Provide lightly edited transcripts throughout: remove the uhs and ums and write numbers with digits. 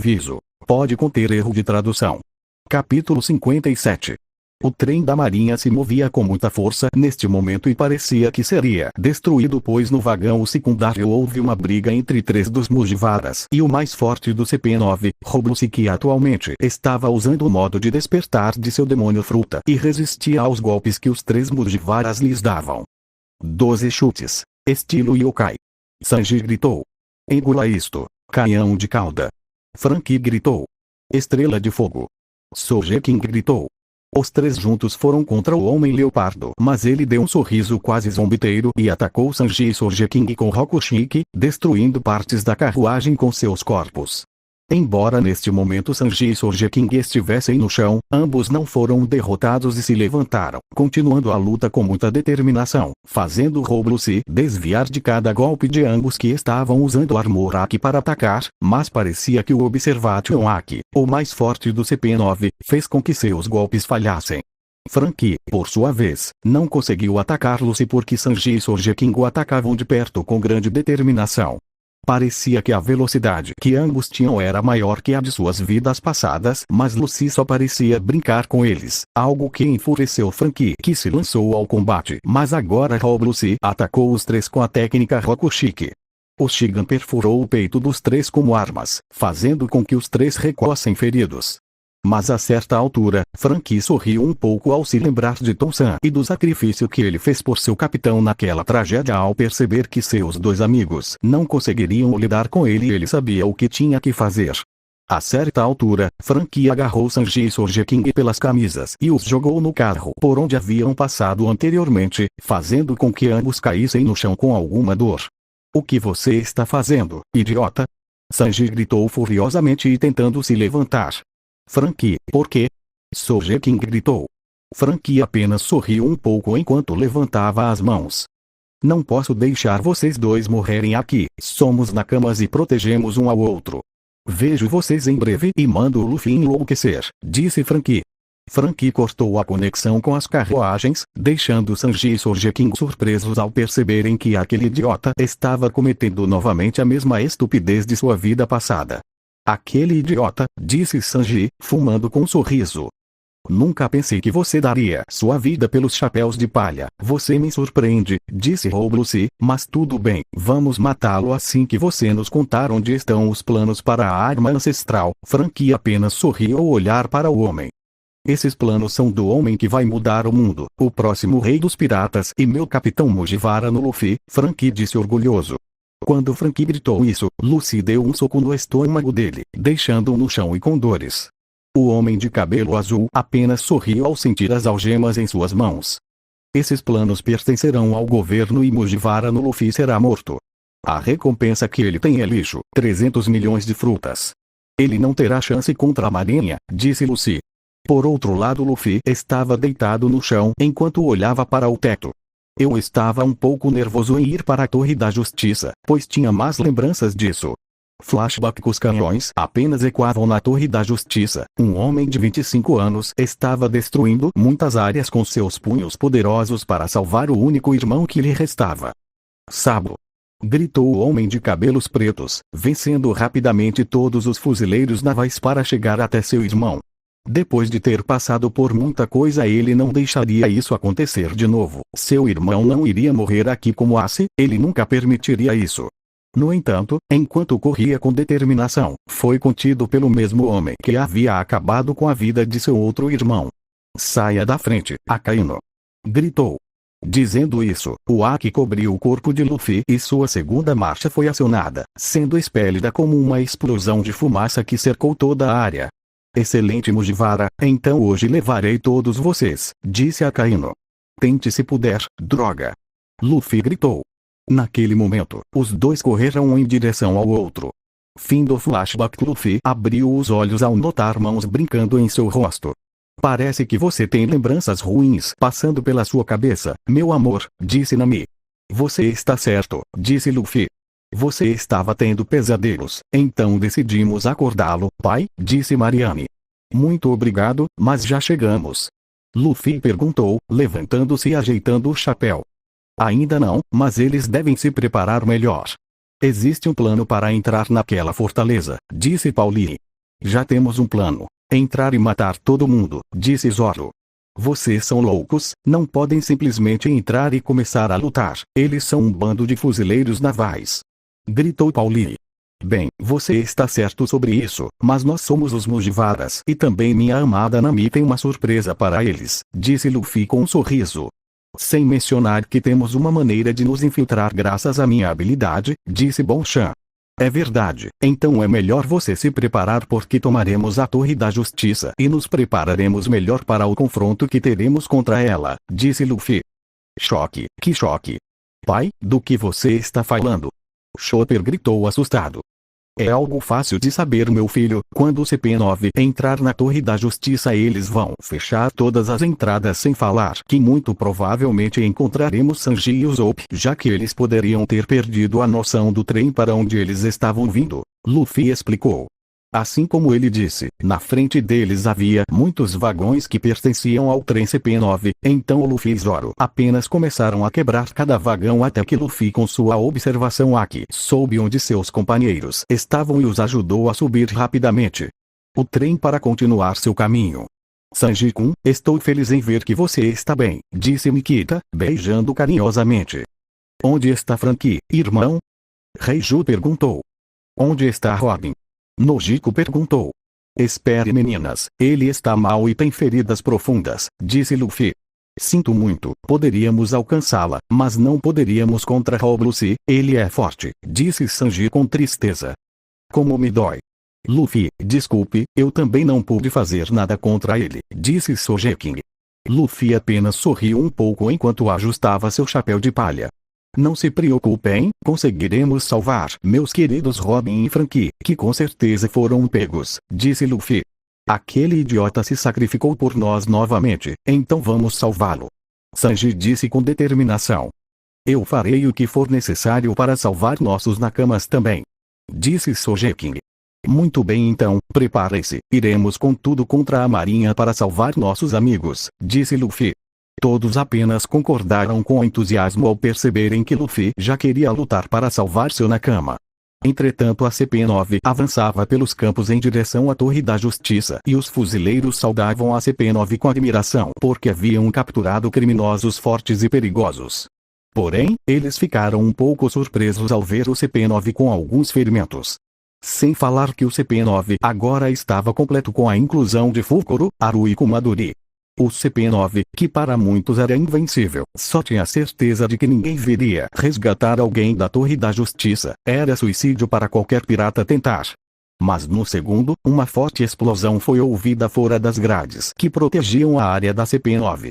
Aviso: pode conter erro de tradução. Capítulo 57. O trem da marinha se movia com muita força neste momento e parecia que seria destruído, pois no vagão secundário houve uma briga entre 3 dos Mugivaras e o mais forte do CP9, Roblus, que atualmente estava usando o modo de despertar de seu demônio fruta e resistia aos golpes que os 3 Mugivaras lhes davam. 12 chutes. Estilo yokai. Sanji gritou: engula isto, canhão de cauda. Franky gritou: estrela de fogo. Sogeking gritou. Os 3 juntos foram contra o Homem-Leopardo, mas ele deu um sorriso quase zombeteiro e atacou Sanji e Sogeking com Rokushiki, destruindo partes da carruagem com seus corpos. Embora neste momento Sanji e Sogeking estivessem no chão, ambos não foram derrotados e se levantaram, continuando a luta com muita determinação, fazendo Roblus se desviar de cada golpe de ambos que estavam usando Armor Aki para atacar, mas parecia que o Observation Aki, o mais forte do CP9, fez com que seus golpes falhassem. Franky, por sua vez, não conseguiu atacar Lucy porque Sanji e Sogeking o atacavam de perto com grande determinação. Parecia que a velocidade que ambos tinham era maior que a de suas vidas passadas, mas Lucy só parecia brincar com eles, algo que enfureceu Franky, que se lançou ao combate. Mas agora Roblus atacou os 3 com a técnica Rokushiki. O Shigan perfurou o peito dos 3 como armas, fazendo com que os 3 recuassem feridos. Mas a certa altura, Franky sorriu um pouco ao se lembrar de Tom-san e do sacrifício que ele fez por seu capitão naquela tragédia. Ao perceber que seus 2 amigos não conseguiriam lidar com ele, ele sabia o que tinha que fazer. A certa altura, Franky agarrou Sanji e Sogeking pelas camisas e os jogou no carro por onde haviam passado anteriormente, fazendo com que ambos caíssem no chão com alguma dor. O que você está fazendo, idiota? Sanji gritou furiosamente e tentando se levantar. Franky, por quê? Sogeking gritou. Franky apenas sorriu um pouco enquanto levantava as mãos. Não posso deixar vocês 2 morrerem aqui. Somos nakamas e protegemos um ao outro. Vejo vocês em breve e mando o Luffy enlouquecer, disse Franky. Franky cortou a conexão com as carruagens, deixando Sanji e Sogeking surpresos ao perceberem que aquele idiota estava cometendo novamente a mesma estupidez de sua vida passada. Aquele idiota, disse Sanji, fumando com um sorriso. Nunca pensei que você daria sua vida pelos chapéus de palha. Você me surpreende, disse Roblus, mas tudo bem, vamos matá-lo assim que você nos contar onde estão os planos para a arma ancestral. Franky apenas sorriu ao olhar para o homem. Esses planos são do homem que vai mudar o mundo, o próximo rei dos piratas e meu capitão Mugiwara no Luffy, Franky disse orgulhoso. Quando Franky gritou isso, Lucy deu um soco no estômago dele, deixando-o no chão e com dores. O homem de cabelo azul apenas sorriu ao sentir as algemas em suas mãos. Esses planos pertencerão ao governo e Mugiwara no Luffy será morto. A recompensa que ele tem é lixo, 300 milhões de frutas. Ele não terá chance contra a marinha, disse Lucy. Por outro lado, Luffy estava deitado no chão enquanto olhava para o teto. Eu estava um pouco nervoso em ir para a Torre da Justiça, pois tinha más lembranças disso. Flashback: os canhões apenas ecoavam na Torre da Justiça. Um homem de 25 anos estava destruindo muitas áreas com seus punhos poderosos para salvar o único irmão que lhe restava. Sabo! Gritou o homem de cabelos pretos, vencendo rapidamente todos os fuzileiros navais para chegar até seu irmão. Depois de ter passado por muita coisa, ele não deixaria isso acontecer de novo. Seu irmão não iria morrer aqui como Ace, ele nunca permitiria isso. No entanto, enquanto corria com determinação, foi contido pelo mesmo homem que havia acabado com a vida de seu outro irmão. Saia da frente, Akainu! Gritou. Dizendo isso, o Aki cobriu o corpo de Luffy e sua segunda marcha foi acionada, sendo expelida como uma explosão de fumaça que cercou toda a área. Excelente, Mugiwara, então hoje levarei todos vocês, disse Akainu. Tente se puder, droga! Luffy gritou. Naquele momento, os 2 correram em direção ao outro. Fim do flashback. Luffy abriu os olhos ao notar mãos brincando em seu rosto. Parece que você tem lembranças ruins passando pela sua cabeça, meu amor, disse Nami. Você está certo, disse Luffy. Você estava tendo pesadelos, então decidimos acordá-lo, pai, disse Mariane. Muito obrigado, mas já chegamos. Luffy perguntou, levantando-se e ajeitando o chapéu. Ainda não, mas eles devem se preparar melhor. Existe um plano para entrar naquela fortaleza, disse Pauline. Já temos um plano. Entrar e matar todo mundo, disse Zoro. Vocês são loucos, não podem simplesmente entrar e começar a lutar. Eles são um bando de fuzileiros navais. Gritou Pauli. Bem, você está certo sobre isso, mas nós somos os Mugiwaras e também minha amada Nami tem uma surpresa para eles, disse Luffy com um sorriso. Sem mencionar que temos uma maneira de nos infiltrar graças à minha habilidade, disse Bonchan. É verdade, então é melhor você se preparar porque tomaremos a Torre da Justiça e nos prepararemos melhor para o confronto que teremos contra ela, disse Luffy. Choque, que choque! Pai, do que você está falando? Chopper gritou assustado. É algo fácil de saber, meu filho, quando o CP9 entrar na Torre da Justiça eles vão fechar todas as entradas sem falar que muito provavelmente encontraremos Sanji e Usopp, já que eles poderiam ter perdido a noção do trem para onde eles estavam vindo, Luffy explicou. Assim como ele disse, na frente deles havia muitos vagões que pertenciam ao trem CP9, então Luffy e Zoro apenas começaram a quebrar cada vagão até que Luffy com sua observação aqui soube onde seus companheiros estavam e os ajudou a subir rapidamente o trem para continuar seu caminho. Sanji-kun, estou feliz em ver que você está bem, disse Nikita, beijando carinhosamente. Onde está Franky, irmão? Reiju perguntou. Onde está Robin? Nojiko perguntou. Espere meninas, ele está mal e tem feridas profundas, disse Luffy. Sinto muito, poderíamos alcançá-la, mas não poderíamos contra Roblucy, ele é forte, disse Sanji com tristeza. Como me dói. Luffy, desculpe, eu também não pude fazer nada contra ele, disse Sogeking. Luffy apenas sorriu um pouco enquanto ajustava seu chapéu de palha. Não se preocupem, conseguiremos salvar meus queridos Robin e Franky, que com certeza foram pegos, disse Luffy. Aquele idiota se sacrificou por nós novamente, então vamos salvá-lo. Sanji disse com determinação. Eu farei o que for necessário para salvar nossos nakamas também, disse Sogeking. Muito bem então, preparem-se, iremos com tudo contra a marinha para salvar nossos amigos, disse Luffy. Todos apenas concordaram com entusiasmo ao perceberem que Luffy já queria lutar para salvar seu nakama. Entretanto a CP9 avançava pelos campos em direção à Torre da Justiça e os fuzileiros saudavam a CP9 com admiração porque haviam capturado criminosos fortes e perigosos. Porém, eles ficaram um pouco surpresos ao ver o CP9 com alguns ferimentos. Sem falar que o CP9 agora estava completo com a inclusão de Fukuro, Haru e Kumadori. O CP9, que para muitos era invencível, só tinha certeza de que ninguém viria resgatar alguém da Torre da Justiça, era suicídio para qualquer pirata tentar. Mas no segundo, uma forte explosão foi ouvida fora das grades que protegiam a área da CP9.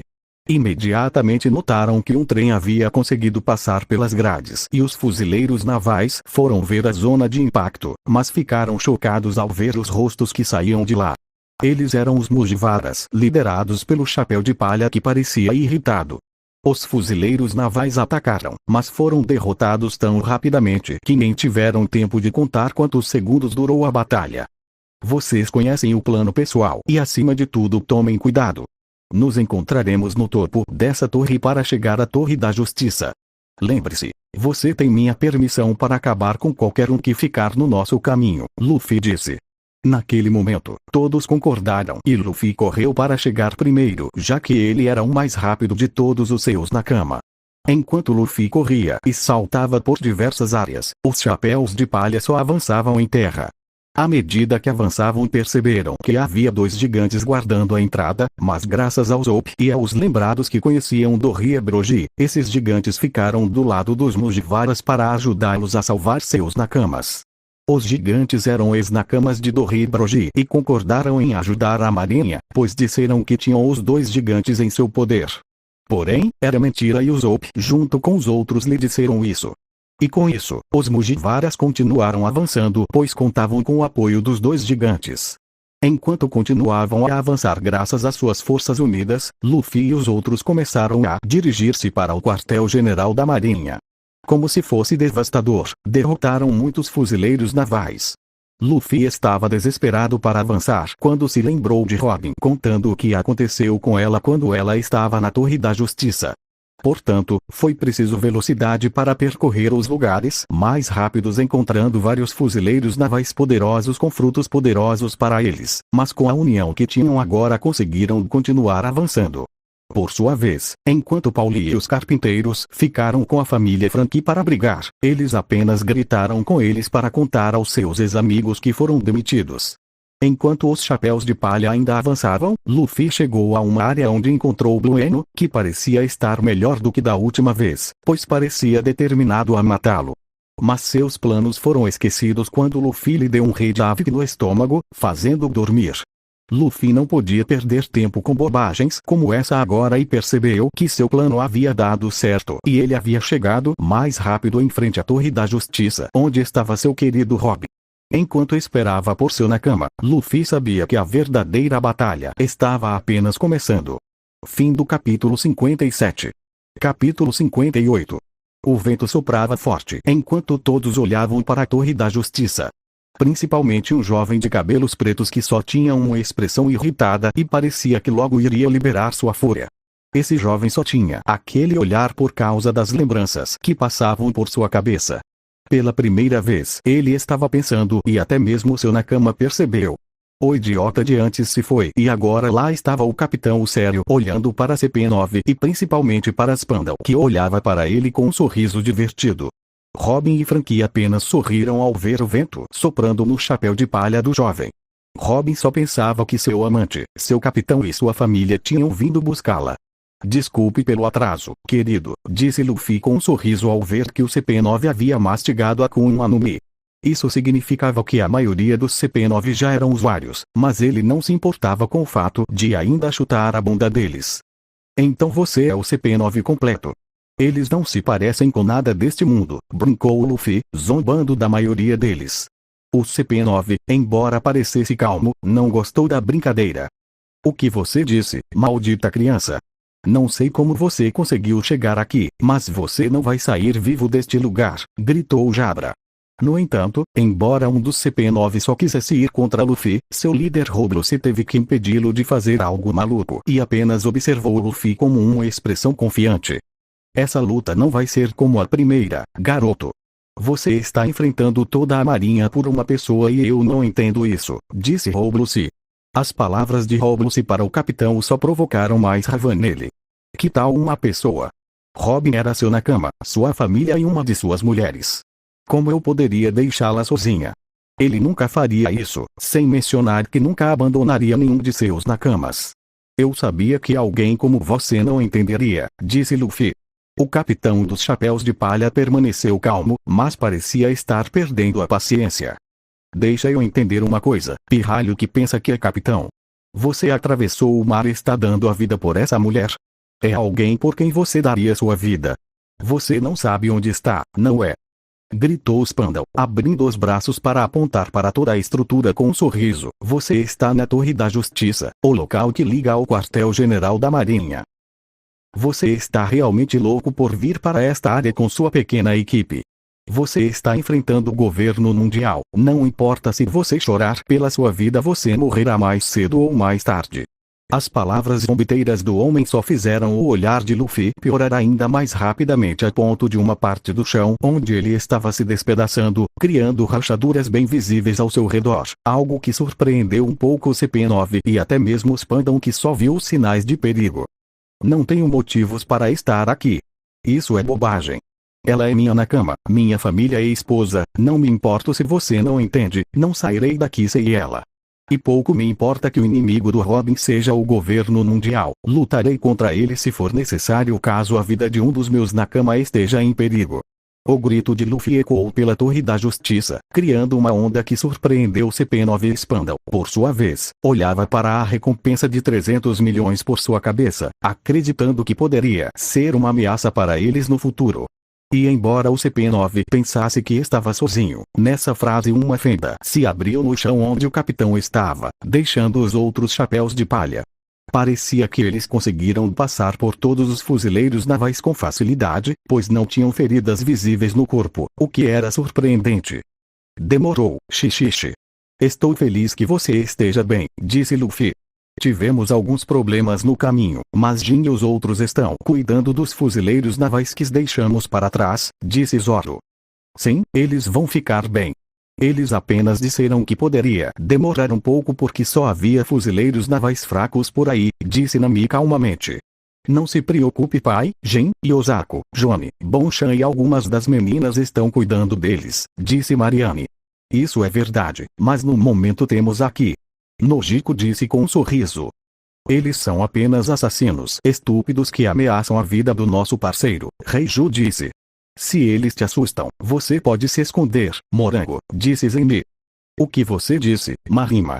Imediatamente notaram que um trem havia conseguido passar pelas grades e os fuzileiros navais foram ver a zona de impacto, mas ficaram chocados ao ver os rostos que saíam de lá. Eles eram os Mugiwaras, liderados pelo chapéu de palha que parecia irritado. Os fuzileiros navais atacaram, mas foram derrotados tão rapidamente que nem tiveram tempo de contar quantos segundos durou a batalha. Vocês conhecem o plano pessoal e acima de tudo tomem cuidado. Nos encontraremos no topo dessa torre para chegar à Torre da Justiça. Lembre-se, você tem minha permissão para acabar com qualquer um que ficar no nosso caminho, Luffy disse. Naquele momento, todos concordaram e Luffy correu para chegar primeiro, já que ele era o mais rápido de todos os seus nakama. Enquanto Luffy corria e saltava por diversas áreas, os chapéus de palha só avançavam em terra. À medida que avançavam perceberam que havia dois gigantes guardando a entrada, mas graças aos Usopp e aos lembrados que conheciam do Hiebroji, esses gigantes ficaram do lado dos Mugiwaras para ajudá-los a salvar seus nakamas. Os gigantes eram ex-nakamas de Dorribroji e concordaram em ajudar a marinha, pois disseram que tinham os dois gigantes em seu poder. Porém, era mentira e Usopp junto com os outros lhe disseram isso. E com isso, os Mugiwaras continuaram avançando pois contavam com o apoio dos dois gigantes. Enquanto continuavam a avançar graças às suas forças unidas, Luffy e os outros começaram a dirigir-se para o quartel-general da marinha. Como se fosse devastador, derrotaram muitos fuzileiros navais. Luffy estava desesperado para avançar quando se lembrou de Robin contando o que aconteceu com ela quando ela estava na Torre da Justiça. Portanto, foi preciso velocidade para percorrer os lugares mais rápidos, encontrando vários fuzileiros navais poderosos com frutos poderosos para eles, mas com a união que tinham agora conseguiram continuar avançando. Por sua vez, enquanto Pauli e os carpinteiros ficaram com a família Frankie para brigar, eles apenas gritaram com eles para contar aos seus ex-amigos que foram demitidos. Enquanto os chapéus de palha ainda avançavam, Luffy chegou a uma área onde encontrou Blueno, que parecia estar melhor do que da última vez, pois parecia determinado a matá-lo. Mas seus planos foram esquecidos quando Luffy lhe deu um Reidave no estômago, fazendo-o dormir. Luffy não podia perder tempo com bobagens como essa agora e percebeu que seu plano havia dado certo e ele havia chegado mais rápido em frente à Torre da Justiça, onde estava seu querido Robin. Enquanto esperava por seu Nakama, Luffy sabia que a verdadeira batalha estava apenas começando. Fim do capítulo 57. Capítulo 58. O vento soprava forte enquanto todos olhavam para a Torre da Justiça. Principalmente um jovem de cabelos pretos que só tinha uma expressão irritada e parecia que logo iria liberar sua fúria. Esse jovem só tinha aquele olhar por causa das lembranças que passavam por sua cabeça. Pela primeira vez, ele estava pensando e até mesmo seu Nakama percebeu. O idiota de antes se foi e agora lá estava o capitão sério olhando para CP9 e principalmente para Spandau, que olhava para ele com um sorriso divertido. Robin e Frankie apenas sorriram ao ver o vento soprando no chapéu de palha do jovem. Robin só pensava que seu amante, seu capitão e sua família tinham vindo buscá-la. Desculpe pelo atraso, querido, disse Luffy com um sorriso ao ver que o CP9 havia mastigado a Akuma no Mi. Isso significava que a maioria dos CP9 já eram usuários, mas ele não se importava com o fato de ainda chutar a bunda deles. Então você é o CP9 completo. Eles não se parecem com nada deste mundo, brincou Luffy, zombando da maioria deles. O CP9, embora parecesse calmo, não gostou da brincadeira. O que você disse, maldita criança? Não sei como você conseguiu chegar aqui, mas você não vai sair vivo deste lugar, gritou Jabra. No entanto, embora um dos CP9 só quisesse ir contra Luffy, seu líder Roblox teve que impedi-lo de fazer algo maluco e apenas observou Luffy como uma expressão confiante. Essa luta não vai ser como a primeira, garoto. Você está enfrentando toda a marinha por uma pessoa e eu não entendo isso, disse Roblox. As palavras de Roblox para o capitão só provocaram mais raiva nele. Que tal uma pessoa? Robin era seu Nakama, sua família e uma de suas mulheres. Como eu poderia deixá-la sozinha? Ele nunca faria isso, sem mencionar que nunca abandonaria nenhum de seus Nakamas. Eu sabia que alguém como você não entenderia, disse Luffy. O capitão dos chapéus de palha permaneceu calmo, mas parecia estar perdendo a paciência. Deixa eu entender uma coisa, pirralho que pensa que é capitão. Você atravessou o mar e está dando a vida por essa mulher? É alguém por quem você daria sua vida. Você não sabe onde está, não é? Gritou Spandau, abrindo os braços para apontar para toda a estrutura com um sorriso. Você está na Torre da Justiça, o local que liga ao quartel-general da Marinha. Você está realmente louco por vir para esta área com sua pequena equipe. Você está enfrentando o governo mundial, não importa se você chorar pela sua vida, você morrerá mais cedo ou mais tarde. As palavras zombiteiras do homem só fizeram o olhar de Luffy piorar ainda mais rapidamente a ponto de uma parte do chão onde ele estava se despedaçando, criando rachaduras bem visíveis ao seu redor, algo que surpreendeu um pouco o CP9 e até mesmo o Spandau, que só viu sinais de perigo. Não tenho motivos para estar aqui. Isso é bobagem. Ela é minha Nakama, minha família e esposa, não me importo se você não entende, não sairei daqui sem ela. E pouco me importa que o inimigo do Robin seja o governo mundial, lutarei contra ele se for necessário caso a vida de um dos meus Nakama esteja em perigo. O grito de Luffy ecoou pela Torre da Justiça, criando uma onda que surpreendeu CP9 e Spandau. Por sua vez, olhava para a recompensa de 300 milhões por sua cabeça, acreditando que poderia ser uma ameaça para eles no futuro. E embora o CP9 pensasse que estava sozinho, nessa frase uma fenda se abriu no chão onde o capitão estava, deixando os outros chapéus de palha. Parecia que eles conseguiram passar por todos os fuzileiros navais com facilidade, pois não tinham feridas visíveis no corpo, o que era surpreendente. Demorou, xixi. Estou feliz que você esteja bem, disse Luffy. Tivemos alguns problemas no caminho, mas Jin e os outros estão cuidando dos fuzileiros navais que deixamos para trás, disse Zoro. Sim, eles vão ficar bem. Eles apenas disseram que poderia demorar um pouco porque só havia fuzileiros navais fracos por aí, disse Nami calmamente. Não se preocupe pai, Jin, e Osako, Johnny, Bonchan e algumas das meninas estão cuidando deles, disse Mariane. Isso é verdade, mas no momento temos aqui. Nojiko disse com um sorriso. Eles são apenas assassinos estúpidos que ameaçam a vida do nosso parceiro, Reiju disse. Se eles te assustam, você pode se esconder, Morango, disse Zenmi. O que você disse, Marima?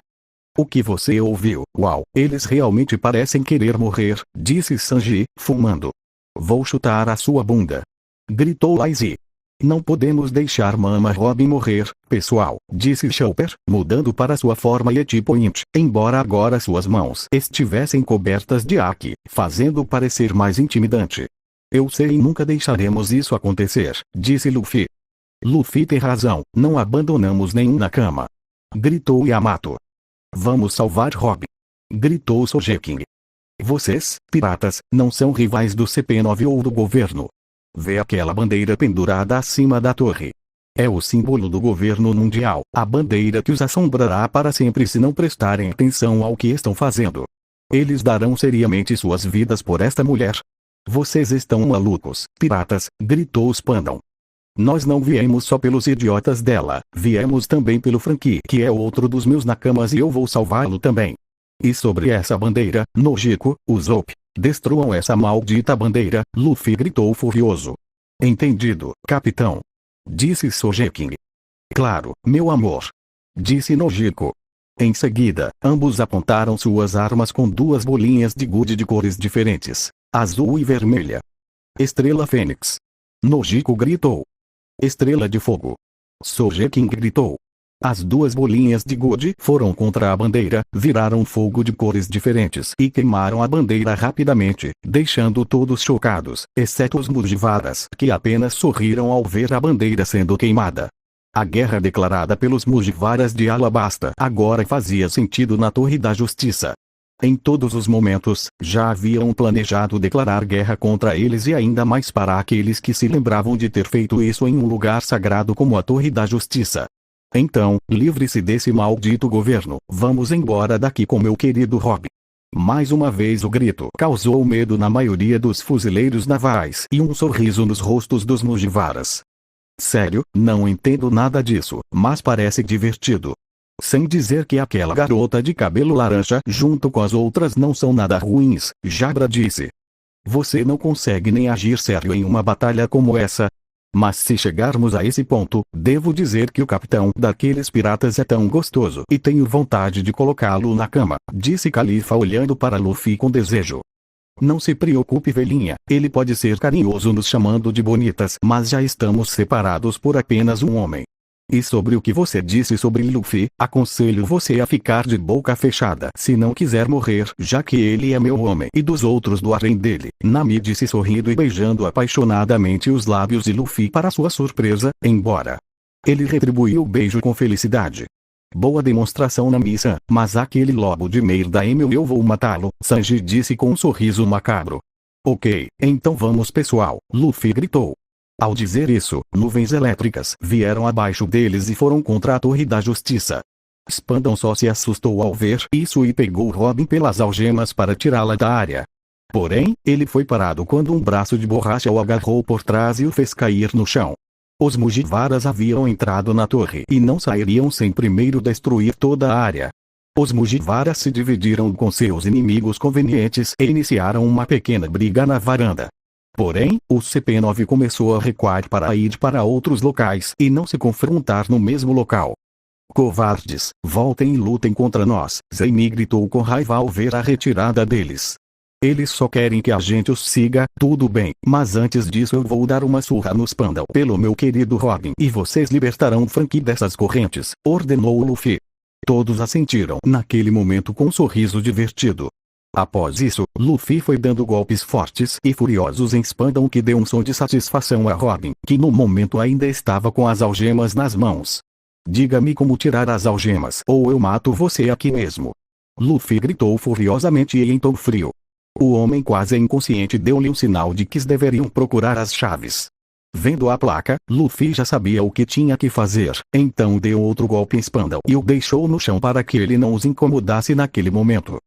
O que você ouviu? Uau, eles realmente parecem querer morrer, disse Sanji, fumando. Vou chutar a sua bunda. Gritou Laizi. Não podemos deixar Mama Robin morrer, pessoal, disse Chopper, mudando para sua forma Yeti Point, embora agora suas mãos estivessem cobertas de Aki, fazendo parecer mais intimidante. Eu sei e nunca deixaremos isso acontecer, disse Luffy. Luffy tem razão, não abandonamos nenhum na cama. Gritou Yamato. Vamos salvar Robin. Gritou Sogeking. Vocês, piratas, não são rivais do CP9 ou do governo. Vê aquela bandeira pendurada acima da torre. É o símbolo do governo mundial, a bandeira que os assombrará para sempre se não prestarem atenção ao que estão fazendo. Eles darão seriamente suas vidas por esta mulher. Vocês estão malucos, piratas, gritou Spandam. Nós não viemos só pelos idiotas dela, viemos também pelo Franky, que é outro dos meus nakamas e eu vou salvá-lo também. E sobre essa bandeira, Nojiko, Usopp, destruam essa maldita bandeira, Luffy gritou furioso. Entendido, capitão. Disse Sogeking. Claro, meu amor. Disse Nojiko. Em seguida, ambos apontaram suas armas com duas bolinhas de gude de cores diferentes. Azul e vermelha. Estrela Fênix. Nojiko gritou. Estrela de Fogo. Sogeking gritou. As duas bolinhas de gude foram contra a bandeira, viraram fogo de cores diferentes e queimaram a bandeira rapidamente, deixando todos chocados, exceto os Mugiwaras, que apenas sorriram ao ver a bandeira sendo queimada. A guerra declarada pelos Mugiwaras de Alabasta agora fazia sentido na Torre da Justiça. Em todos os momentos, já haviam planejado declarar guerra contra eles e ainda mais para aqueles que se lembravam de ter feito isso em um lugar sagrado como a Torre da Justiça. Então, livre-se desse maldito governo, vamos embora daqui com meu querido Robin. Mais uma vez o grito causou medo na maioria dos fuzileiros navais e um sorriso nos rostos dos Mugiwaras. Sério, não entendo nada disso, mas parece divertido. Sem dizer que aquela garota de cabelo laranja junto com as outras não são nada ruins, Jabra disse. Você não consegue nem agir sério em uma batalha como essa. Mas se chegarmos a esse ponto, devo dizer que o capitão daqueles piratas é tão gostoso e tenho vontade de colocá-lo na cama, disse Califa olhando para Luffy com desejo. Não se preocupe velhinha, ele pode ser carinhoso nos chamando de bonitas, mas já estamos separados por apenas um homem. E sobre o que você disse sobre Luffy, aconselho você a ficar de boca fechada se não quiser morrer, já que ele é meu homem e dos outros do harém dele, Nami disse sorrindo e beijando apaixonadamente os lábios de Luffy para sua surpresa, embora ele retribuiu o beijo com felicidade. Boa demonstração Nami-san, mas aquele lobo de merda eu vou matá-lo, Sanji disse com um sorriso macabro. Ok, então vamos pessoal, Luffy gritou. Ao dizer isso, nuvens elétricas vieram abaixo deles e foram contra a Torre da Justiça. Spandam só se assustou ao ver isso e pegou Robin pelas algemas para tirá-la da área. Porém, ele foi parado quando um braço de borracha o agarrou por trás e o fez cair no chão. Os Mugiwaras haviam entrado na torre e não sairiam sem primeiro destruir toda a área. Os Mugiwaras se dividiram com seus inimigos convenientes e iniciaram uma pequena briga na varanda. Porém, o CP9 começou a recuar para ir para outros locais e não se confrontar no mesmo local. Covardes, voltem e lutem contra nós, Zenmi gritou com raiva ao ver a retirada deles. Eles só querem que a gente os siga, tudo bem, mas antes disso eu vou dar uma surra nos Spandam pelo meu querido Robin e vocês libertarão Franky dessas correntes, ordenou Luffy. Todos assentiram naquele momento com um sorriso divertido. Após isso, Luffy foi dando golpes fortes e furiosos em Spandam que deu um som de satisfação a Robin, que no momento ainda estava com as algemas nas mãos. Diga-me como tirar as algemas ou eu mato você aqui mesmo. Luffy gritou furiosamente e entrou frio. O homem quase inconsciente deu-lhe um sinal de que deveriam procurar as chaves. Vendo a placa, Luffy já sabia o que tinha que fazer, então deu outro golpe em Spandau e o deixou no chão para que ele não os incomodasse naquele momento.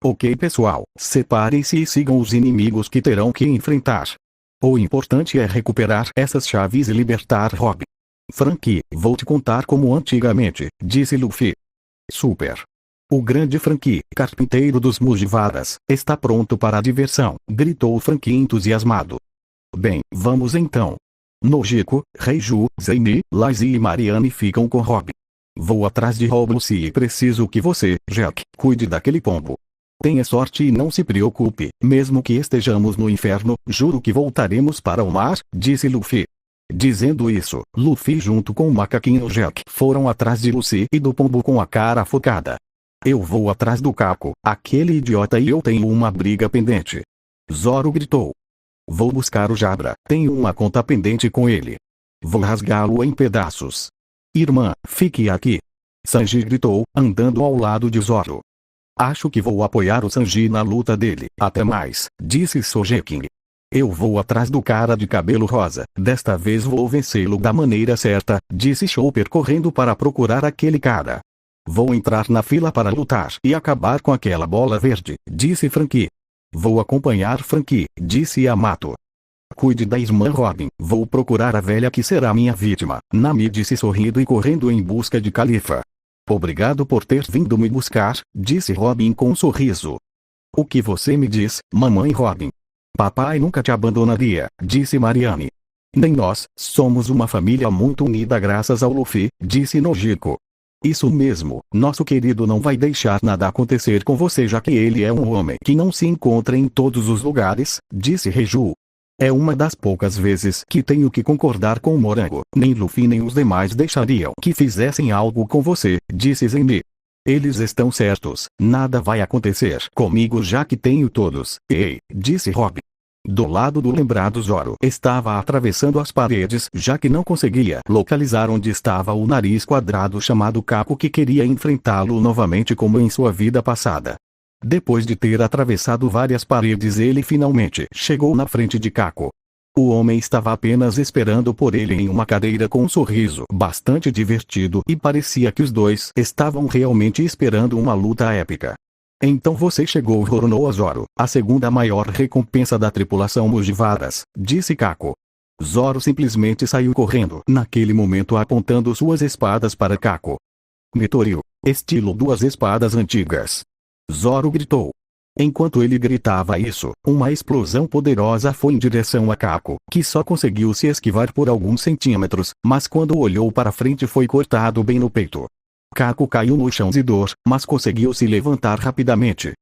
Ok pessoal, separem-se e sigam os inimigos que terão que enfrentar. O importante é recuperar essas chaves e libertar Robin. Franky, vou te contar como antigamente, disse Luffy. Super. O grande Franky, carpinteiro dos Mugiwaras, está pronto para a diversão, gritou Franky entusiasmado. Bem, vamos então. Nojiko, Reiju, Zeini, Lazy e Mariane ficam com Robin. Vou atrás de Roblucy e preciso que você, Jack, cuide daquele pombo. Tenha sorte e não se preocupe, mesmo que estejamos no inferno, juro que voltaremos para o mar, disse Luffy. Dizendo isso, Luffy junto com o macaquinho Jack foram atrás de Lucy e do pombo com a cara focada. Eu vou atrás do Caco, aquele idiota, e eu tenho uma briga pendente. Zoro gritou. Vou buscar o Jabra, tenho uma conta pendente com ele. Vou rasgá-lo em pedaços. Irmã, fique aqui. Sanji gritou, andando ao lado de Zoro. Acho que vou apoiar o Sanji na luta dele. Até mais, disse Sogeking. Eu vou atrás do cara de cabelo rosa, desta vez vou vencê-lo da maneira certa, disse Chopper correndo para procurar aquele cara. Vou entrar na fila para lutar e acabar com aquela bola verde, disse Franky. Vou acompanhar Franky, disse Yamato. Cuide da irmã Robin, vou procurar a velha que será minha vítima, Nami disse sorrindo e correndo em busca de Califa. Obrigado por ter vindo me buscar, disse Robin com um sorriso. O que você me diz, mamãe Robin? Papai nunca te abandonaria, disse Mariane. Nem nós, somos uma família muito unida graças ao Luffy, disse Nojiko. Isso mesmo, nosso querido não vai deixar nada acontecer com você já que ele é um homem que não se encontra em todos os lugares, disse Reiju. É uma das poucas vezes que tenho que concordar com o Morango, nem Luffy nem os demais deixariam que fizessem algo com você, disse Zeini. Eles estão certos, nada vai acontecer comigo já que tenho todos, ei, disse Robin. Do lado do lembrado Zoro estava atravessando as paredes já que não conseguia localizar onde estava o nariz quadrado chamado Caco que queria enfrentá-lo novamente como em sua vida passada. Depois de ter atravessado várias paredes ele finalmente chegou na frente de Caco. O homem estava apenas esperando por ele em uma cadeira com um sorriso bastante divertido e parecia que os dois estavam realmente esperando uma luta épica. Então você chegou, ordenou Zoro, a segunda maior recompensa da tripulação Mugiwaras, disse Caco. Zoro simplesmente saiu correndo naquele momento apontando suas espadas para Caco. Metoril, estilo duas espadas antigas. Zoro gritou. Enquanto ele gritava isso, uma explosão poderosa foi em direção a Caco, que só conseguiu se esquivar por alguns centímetros, mas quando olhou para frente foi cortado bem no peito. Caco caiu no chão de dor, mas conseguiu se levantar rapidamente.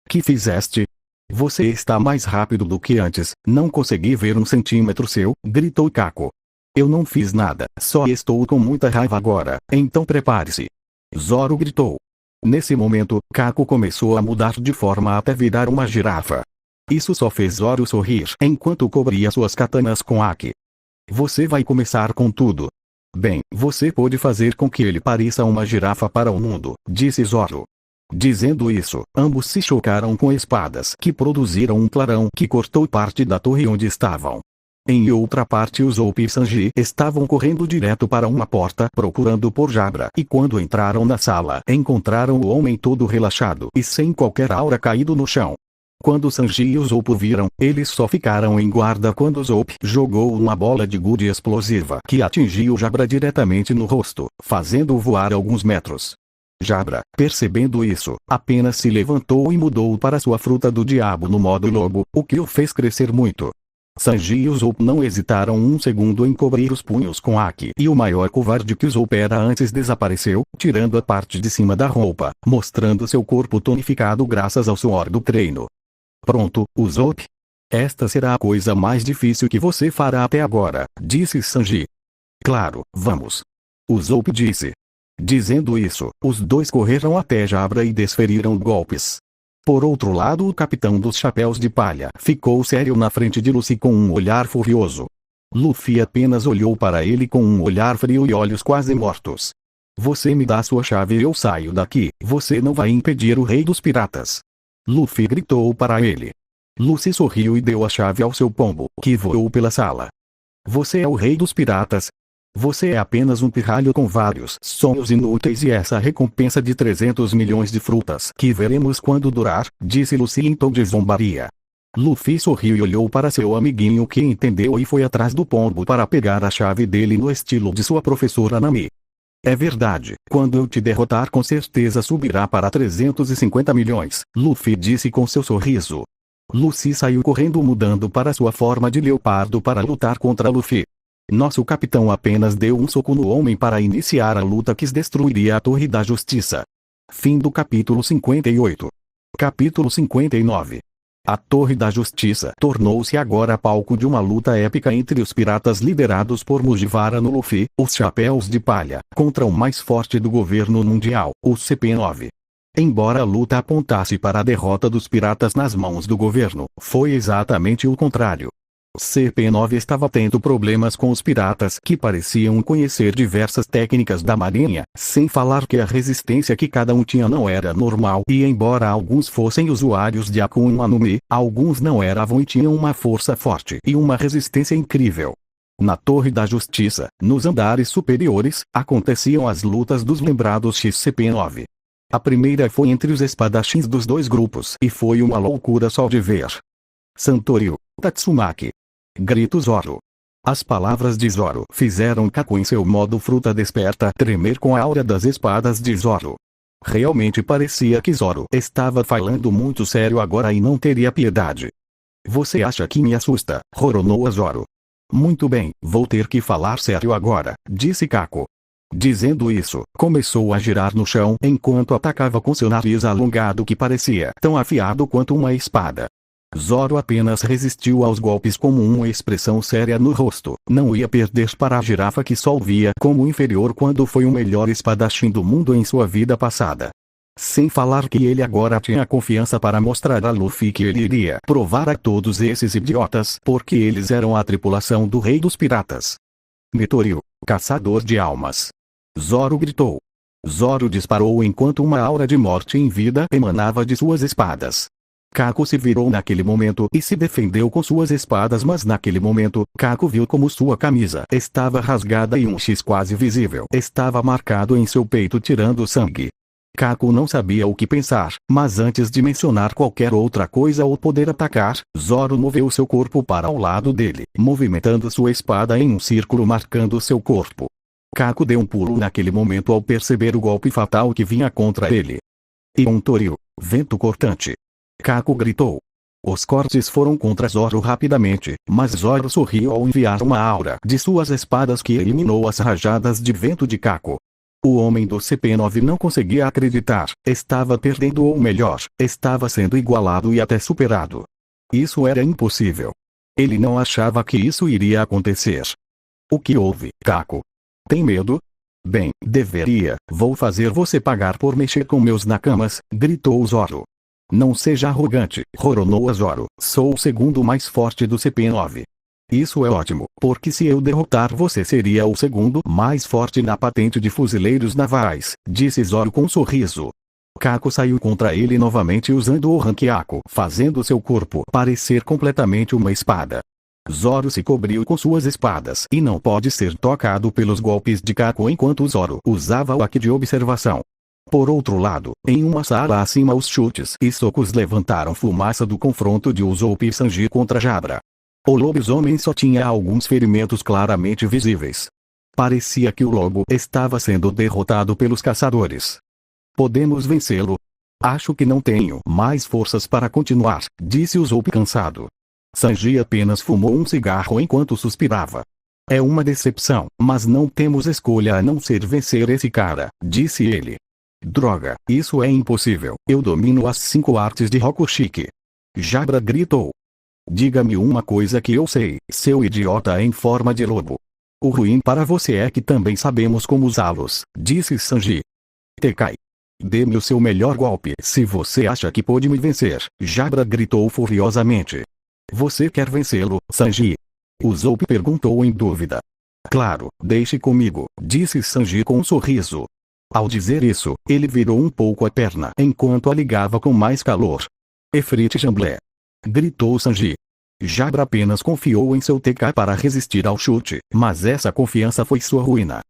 Que fizeste? Você está mais rápido do que antes, não consegui ver um centímetro seu, gritou Caco. Eu não fiz nada, só estou com muita raiva agora, então prepare-se. Zoro gritou. Nesse momento, Caco começou a mudar de forma até virar uma girafa. Isso só fez Zoro sorrir enquanto cobria suas katanas com Aki. Você vai começar com tudo. Bem, você pode fazer com que ele pareça uma girafa para o mundo, disse Zoro. Dizendo isso, ambos se chocaram com espadas que produziram um clarão que cortou parte da torre onde estavam. Em outra parte Usopp e Sanji estavam correndo direto para uma porta procurando por Jabra e quando entraram na sala encontraram o homem todo relaxado e sem qualquer aura caído no chão. Quando Sanji e Usopp viram, eles só ficaram em guarda quando Usopp jogou uma bola de gude explosiva que atingiu Jabra diretamente no rosto, fazendo-o voar alguns metros. Jabra, percebendo isso, apenas se levantou e mudou para sua fruta do diabo no modo lobo, o que o fez crescer muito. Sanji e Usopp não hesitaram um segundo em cobrir os punhos com Aki e o maior covarde que Usopp era antes desapareceu, tirando a parte de cima da roupa, mostrando seu corpo tonificado graças ao suor do treino. Pronto, Usopp? Esta será a coisa mais difícil que você fará até agora, disse Sanji. Claro, vamos. Usopp disse. Dizendo isso, os dois correram até Jabra e desferiram golpes. Por outro lado o capitão dos chapéus de palha ficou sério na frente de Luffy com um olhar furioso. Luffy apenas olhou para ele com um olhar frio e olhos quase mortos. Você me dá sua chave e eu saio daqui. Você não vai impedir o rei dos piratas. Luffy gritou para ele. Luffy sorriu e deu a chave ao seu pombo, que voou pela sala. Você é o rei dos piratas? Você é apenas um pirralho com vários sonhos inúteis e essa recompensa de 300 milhões de frutas que veremos quando durar, disse Luffy em tom de zombaria. Luffy sorriu e olhou para seu amiguinho que entendeu e foi atrás do pombo para pegar a chave dele no estilo de sua professora Nami. É verdade, quando eu te derrotar com certeza subirá para 350 milhões, Luffy disse com seu sorriso. Luffy saiu correndo mudando para sua forma de leopardo para lutar contra Luffy. Nosso capitão apenas deu um soco no homem para iniciar a luta que destruiria a Torre da Justiça. Fim do capítulo 58. Capítulo 59. A Torre da Justiça tornou-se agora palco de uma luta épica entre os piratas liderados por Mugiwara no Luffy, os Chapéus de Palha, contra o mais forte do governo mundial, o CP9. Embora a luta apontasse para a derrota dos piratas nas mãos do governo, foi exatamente o contrário. CP9 estava tendo problemas com os piratas que pareciam conhecer diversas técnicas da marinha, sem falar que a resistência que cada um tinha não era normal e embora alguns fossem usuários de Akuma no Mi, alguns não eram e tinham uma força forte e uma resistência incrível. Na Torre da Justiça, nos andares superiores, aconteciam as lutas dos lembrados XCP9. A primeira foi entre os espadachins dos dois grupos e foi uma loucura só de ver. Santoryu, Tatsumaki. Grito Zoro. As palavras de Zoro fizeram Kaku em seu modo fruta desperta tremer com a aura das espadas de Zoro. Realmente parecia que Zoro estava falando muito sério agora e não teria piedade. Você acha que me assusta? Roronoa Zoro. Muito bem, vou ter que falar sério agora, disse Kaku. Dizendo isso, começou a girar no chão enquanto atacava com seu nariz alongado que parecia tão afiado quanto uma espada. Zoro apenas resistiu aos golpes com uma expressão séria no rosto. Não ia perder para a girafa que só o via como inferior quando foi o melhor espadachim do mundo em sua vida passada. Sem falar que ele agora tinha confiança para mostrar a Luffy que ele iria provar a todos esses idiotas porque eles eram a tripulação do Rei dos Piratas. Mitoryu, caçador de almas. Zoro gritou. Zoro disparou enquanto uma aura de morte em vida emanava de suas espadas. Kaku se virou naquele momento e se defendeu com suas espadas, mas naquele momento, Kaku viu como sua camisa estava rasgada e um X quase visível estava marcado em seu peito tirando sangue. Kaku não sabia o que pensar, mas antes de mencionar qualquer outra coisa ou poder atacar, Zoro moveu seu corpo para o lado dele, movimentando sua espada em um círculo marcando seu corpo. Kaku deu um pulo naquele momento ao perceber o golpe fatal que vinha contra ele. Yontoryu, vento cortante. Kaku gritou. Os cortes foram contra Zoro rapidamente, mas Zoro sorriu ao enviar uma aura de suas espadas que eliminou as rajadas de vento de Kaku. O homem do CP9 não conseguia acreditar, estava perdendo ou melhor, estava sendo igualado e até superado. Isso era impossível. Ele não achava que isso iria acontecer. O que houve, Kaku? Tem medo? Bem, deveria. Vou fazer você pagar por mexer com meus nakamas, gritou Zoro. Não seja arrogante, Roronoa Zoro, sou o segundo mais forte do CP9. Isso é ótimo, porque se eu derrotar você seria o segundo mais forte na patente de fuzileiros navais, disse Zoro com um sorriso. Kaku saiu contra ele novamente usando o Rankiaku, fazendo seu corpo parecer completamente uma espada. Zoro se cobriu com suas espadas e não pode ser tocado pelos golpes de Kaku enquanto Zoro usava o Haki de observação. Por outro lado, em uma sala acima os chutes e socos levantaram fumaça do confronto de Usopp e Sanji contra Jabra. O lobisomem só tinha alguns ferimentos claramente visíveis. Parecia que o lobo estava sendo derrotado pelos caçadores. Podemos vencê-lo? Acho que não tenho mais forças para continuar, disse Usopp cansado. Sanji apenas fumou um cigarro enquanto suspirava. É uma decepção, mas não temos escolha a não ser vencer esse cara, disse ele. Droga, isso é impossível, eu domino as 5 artes de Rokushiki. Jabra gritou. Diga-me uma coisa que eu sei, seu idiota em forma de lobo. O ruim para você é que também sabemos como usá-los, disse Sanji. Tekai. Dê-me o seu melhor golpe se você acha que pode me vencer, Jabra gritou furiosamente. Você quer vencê-lo, Sanji? Usopp perguntou em dúvida. Claro, deixe comigo, disse Sanji com um sorriso. Ao dizer isso, ele virou um pouco a perna enquanto a ligava com mais calor. Efrit Jamblé! Gritou Sanji. Jabra apenas confiou em seu TK para resistir ao chute, mas essa confiança foi sua ruína.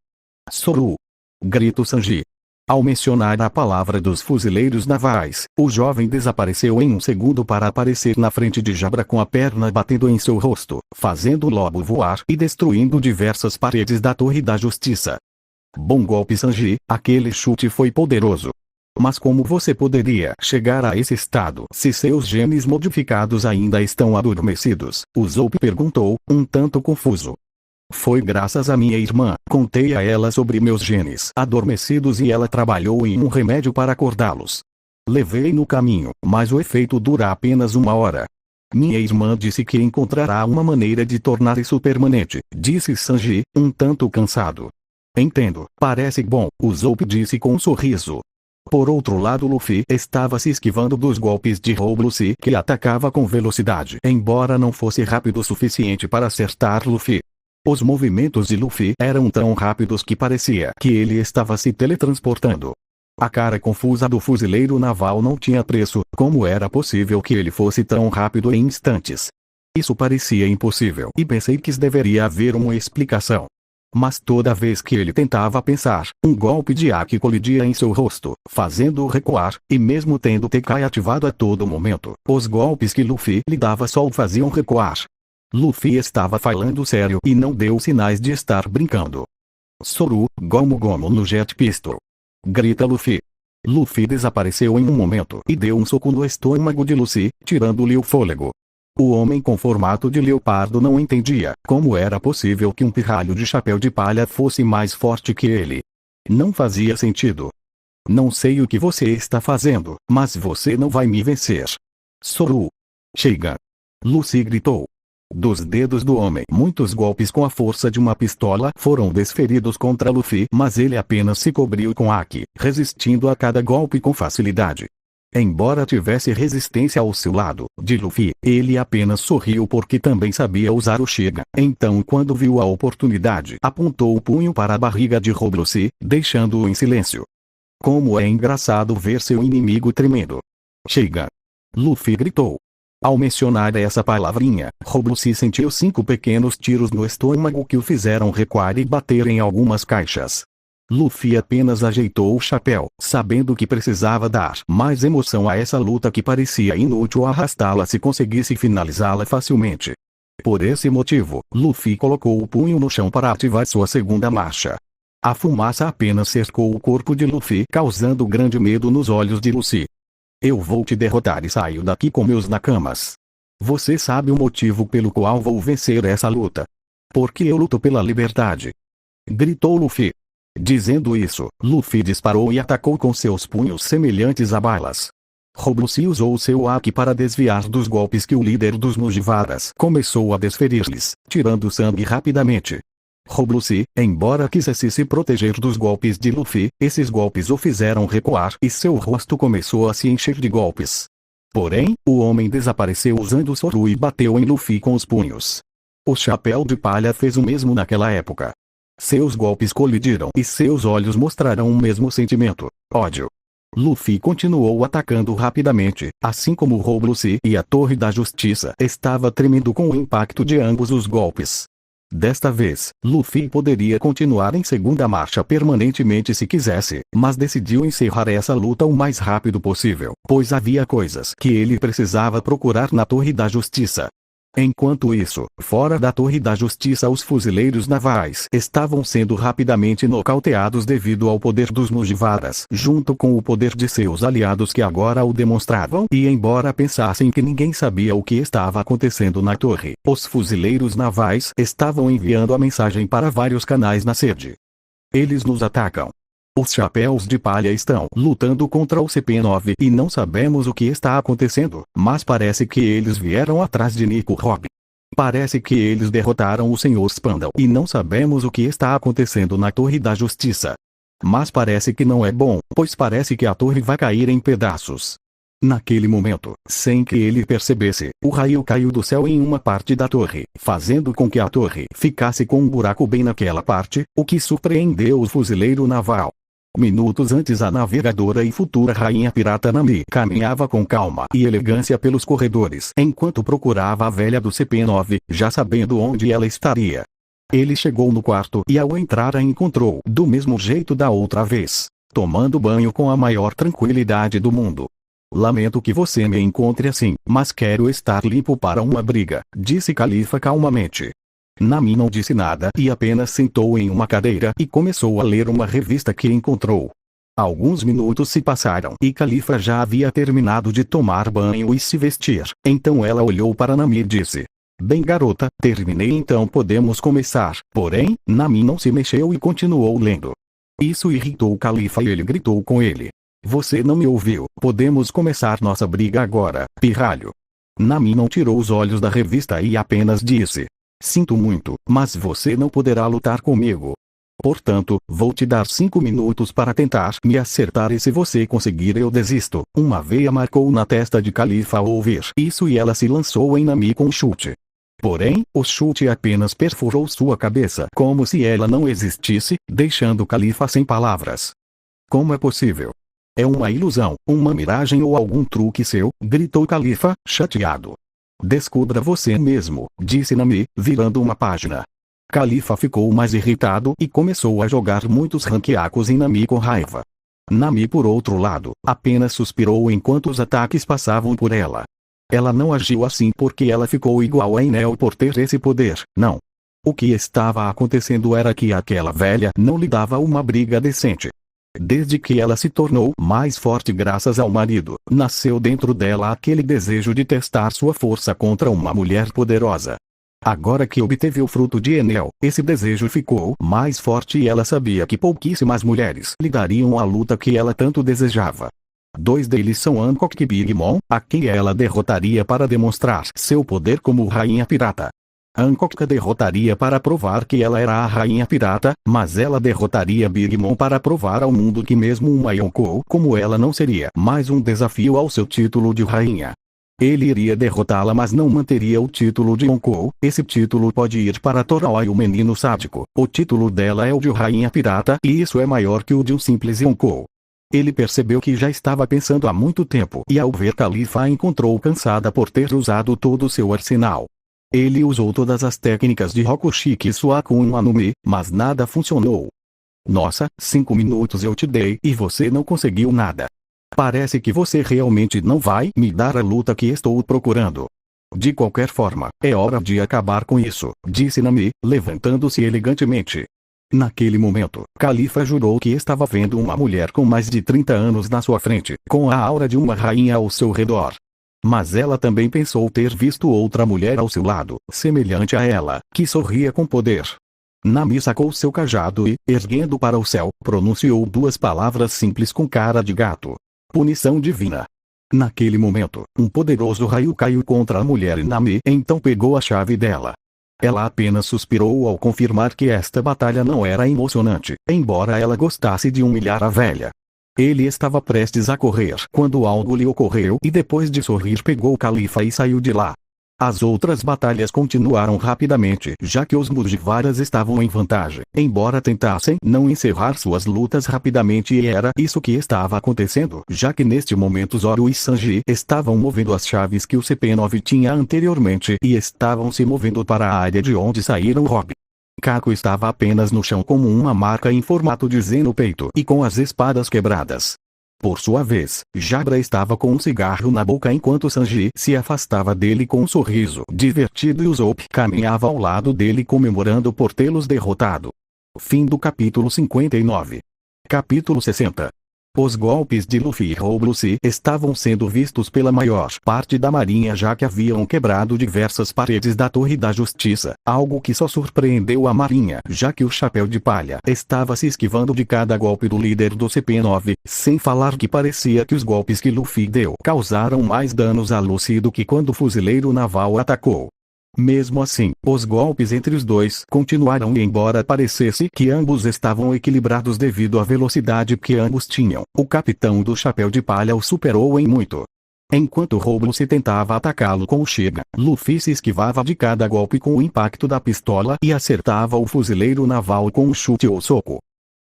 Soru! Gritou Sanji. Ao mencionar a palavra dos fuzileiros navais, o jovem desapareceu em um segundo para aparecer na frente de Jabra com a perna batendo em seu rosto, fazendo o lobo voar e destruindo diversas paredes da Torre da Justiça. Bom golpe, Sanji, aquele chute foi poderoso. Mas como você poderia chegar a esse estado se seus genes modificados ainda estão adormecidos? Usopp perguntou, um tanto confuso. Foi graças a minha irmã, contei a ela sobre meus genes adormecidos e ela trabalhou em um remédio para acordá-los. Levei no caminho, mas o efeito dura apenas 1 hora. Minha irmã disse que encontrará uma maneira de tornar isso permanente, disse Sanji, um tanto cansado. Entendo, parece bom, Usopp disse com um sorriso. Por outro lado, Luffy estava se esquivando dos golpes de Rob Lucci que atacava com velocidade, embora não fosse rápido o suficiente para acertar Luffy. Os movimentos de Luffy eram tão rápidos que parecia que ele estava se teletransportando. A cara confusa do fuzileiro naval não tinha preço, como era possível que ele fosse tão rápido em instantes? Isso parecia impossível e pensei que deveria haver uma explicação. Mas toda vez que ele tentava pensar, um golpe de Haki colidia em seu rosto, fazendo-o recuar, e mesmo tendo TK ativado a todo momento, os golpes que Luffy lhe dava só o faziam recuar. Luffy estava falando sério e não deu sinais de estar brincando. Soru, Gomu Gomu no Jet Pistol! Grita Luffy. Luffy desapareceu em um momento e deu um soco no estômago de Lucy, tirando-lhe o fôlego. O homem com formato de leopardo não entendia como era possível que um pirralho de chapéu de palha fosse mais forte que ele. Não fazia sentido. Não sei o que você está fazendo, mas você não vai me vencer. Soru! Chega! Lucy gritou. Dos dedos do homem, muitos golpes com a força de uma pistola foram desferidos contra Luffy, mas ele apenas se cobriu com Haki, resistindo a cada golpe com facilidade. Embora tivesse resistência ao seu lado, de Luffy, ele apenas sorriu porque também sabia usar o Sharingan. Então, quando viu a oportunidade, apontou o punho para a barriga de Rob Lucci, deixando-o em silêncio. Como é engraçado ver seu inimigo tremendo. Sharingan! Luffy gritou. Ao mencionar essa palavrinha, Rob Lucci sentiu 5 pequenos tiros no estômago que o fizeram recuar e bater em algumas caixas. Luffy apenas ajeitou o chapéu, sabendo que precisava dar mais emoção a essa luta que parecia inútil arrastá-la se conseguisse finalizá-la facilmente. Por esse motivo, Luffy colocou o punho no chão para ativar sua segunda marcha. A fumaça apenas cercou o corpo de Luffy, causando grande medo nos olhos de Lucy. Eu vou te derrotar e saio daqui com meus nakamas. Você sabe o motivo pelo qual vou vencer essa luta? Porque eu luto pela liberdade. Gritou Luffy. Dizendo isso, Luffy disparou e atacou com seus punhos semelhantes a balas. Rob Lucci usou seu Haki para desviar dos golpes que o líder dos Mugiwaras começou a desferir-lhes, tirando sangue rapidamente. Rob Lucci, embora quisesse se proteger dos golpes de Luffy, esses golpes o fizeram recuar e seu rosto começou a se encher de golpes. Porém, o homem desapareceu usando o Soru e bateu em Luffy com os punhos. O chapéu de palha fez o mesmo naquela época. Seus golpes colidiram e seus olhos mostraram o mesmo sentimento, ódio. Luffy continuou atacando rapidamente, assim como Rob Lucci e a Torre da Justiça estava tremendo com o impacto de ambos os golpes. Desta vez, Luffy poderia continuar em segunda marcha permanentemente se quisesse, mas decidiu encerrar essa luta o mais rápido possível, pois havia coisas que ele precisava procurar na Torre da Justiça. Enquanto isso, fora da Torre da Justiça, os fuzileiros navais estavam sendo rapidamente nocauteados devido ao poder dos Mugiwaras, junto com o poder de seus aliados que agora o demonstravam, e embora pensassem que ninguém sabia o que estava acontecendo na torre, os fuzileiros navais estavam enviando a mensagem para vários canais na sede. Eles nos atacam. Os chapéus de palha estão lutando contra o CP9 e não sabemos o que está acontecendo, mas parece que eles vieram atrás de Nico Robin. Parece que eles derrotaram o Sr. Spandau e não sabemos o que está acontecendo na Torre da Justiça. Mas parece que não é bom, pois parece que a torre vai cair em pedaços. Naquele momento, sem que ele percebesse, o raio caiu do céu em uma parte da torre, fazendo com que a torre ficasse com um buraco bem naquela parte, o que surpreendeu o fuzileiro naval. Minutos antes, a navegadora e futura rainha pirata Nami caminhava com calma e elegância pelos corredores enquanto procurava a velha do CP9, já sabendo onde ela estaria. Ele chegou no quarto e ao entrar a encontrou do mesmo jeito da outra vez, tomando banho com a maior tranquilidade do mundo. Lamento que você me encontre assim, mas quero estar limpo para uma briga, disse Califa calmamente. Nami não disse nada e apenas sentou em uma cadeira e começou a ler uma revista que encontrou. Alguns minutos se passaram e Califa já havia terminado de tomar banho e se vestir. Então ela olhou para Nami e disse: "Bem, garota, terminei, então podemos começar." Porém, Nami não se mexeu e continuou lendo. Isso irritou Califa e ele gritou com ele: "Você não me ouviu? Podemos começar nossa briga agora, pirralho." Nami não tirou os olhos da revista e apenas disse: "Sinto muito, mas você não poderá lutar comigo. Portanto, vou te dar 5 minutos para tentar me acertar e se você conseguir eu desisto." Uma veia marcou na testa de Califa ao ouvir isso e ela se lançou em Nami com um chute. Porém, o chute apenas perfurou sua cabeça como se ela não existisse, deixando Califa sem palavras. "Como é possível? É uma ilusão, uma miragem ou algum truque seu?" gritou Califa, chateado. "Descubra você mesmo", disse Nami, virando uma página. Califa ficou mais irritado e começou a jogar muitos ranqueacos em Nami com raiva. Nami, por outro lado, apenas suspirou enquanto os ataques passavam por ela. Ela não agiu assim porque ela ficou igual a Enel por ter esse poder, não. O que estava acontecendo era que aquela velha não lhe dava uma briga decente. Desde que ela se tornou mais forte graças ao marido, nasceu dentro dela aquele desejo de testar sua força contra uma mulher poderosa. Agora que obteve o fruto de Enel, esse desejo ficou mais forte e ela sabia que pouquíssimas mulheres lhe dariam a luta que ela tanto desejava. 2 deles são Hancock e Big Mom, a quem ela derrotaria para demonstrar seu poder como rainha pirata. Hancock a derrotaria para provar que ela era a rainha pirata, mas ela derrotaria Big Mom para provar ao mundo que mesmo uma Yonkou como ela não seria mais um desafio ao seu título de rainha. Ele iria derrotá-la, mas não manteria o título de Yonkou. Esse título pode ir para Toroai, o menino sádico. O título dela é o de rainha pirata e isso é maior que o de um simples Yonkou. Ele percebeu que já estava pensando há muito tempo e ao ver Califa a encontrou cansada por ter usado todo o seu arsenal. Ele usou todas as técnicas de Rokushiki e Suakun Anumi, mas nada funcionou. "Nossa, 5 minutos eu te dei e você não conseguiu nada. Parece que você realmente não vai me dar a luta que estou procurando. De qualquer forma, é hora de acabar com isso", disse Nami, levantando-se elegantemente. Naquele momento, Califa jurou que estava vendo uma mulher com mais de 30 anos na sua frente, com a aura de uma rainha ao seu redor. Mas ela também pensou ter visto outra mulher ao seu lado, semelhante a ela, que sorria com poder. Nami sacou seu cajado e, erguendo para o céu, pronunciou 2 palavras simples com cara de gato: "Punição divina." Naquele momento, um poderoso raio caiu contra a mulher e Nami então pegou a chave dela. Ela apenas suspirou ao confirmar que esta batalha não era emocionante, embora ela gostasse de humilhar a velha. Ele estava prestes a correr quando algo lhe ocorreu e depois de sorrir pegou Califa e saiu de lá. As outras batalhas continuaram rapidamente, já que os Mugiwaras estavam em vantagem, embora tentassem não encerrar suas lutas rapidamente, e era isso que estava acontecendo, já que neste momento Zoro e Sanji estavam movendo as chaves que o CP9 tinha anteriormente e estavam se movendo para a área de onde saíram Rob. Kako estava apenas no chão como uma marca em formato de Z no peito e com as espadas quebradas. Por sua vez, Jabra estava com um cigarro na boca enquanto Sanji se afastava dele com um sorriso divertido e Usopp caminhava ao lado dele comemorando por tê-los derrotado. Fim do capítulo 59. Capítulo 60. Os golpes de Luffy e Rob-Lucy estavam sendo vistos pela maior parte da marinha, já que haviam quebrado diversas paredes da Torre da Justiça, algo que só surpreendeu a marinha, já que o Chapéu de Palha estava se esquivando de cada golpe do líder do CP9, sem falar que parecia que os golpes que Luffy deu causaram mais danos a Lucy do que quando o fuzileiro naval atacou. Mesmo assim, os golpes entre os dois continuaram e embora parecesse que ambos estavam equilibrados devido à velocidade que ambos tinham, o capitão do Chapéu de Palha o superou em muito. Enquanto Rob-Lucy tentava atacá-lo com o Shiga, Luffy se esquivava de cada golpe com o impacto da pistola e acertava o fuzileiro naval com um chute ou soco.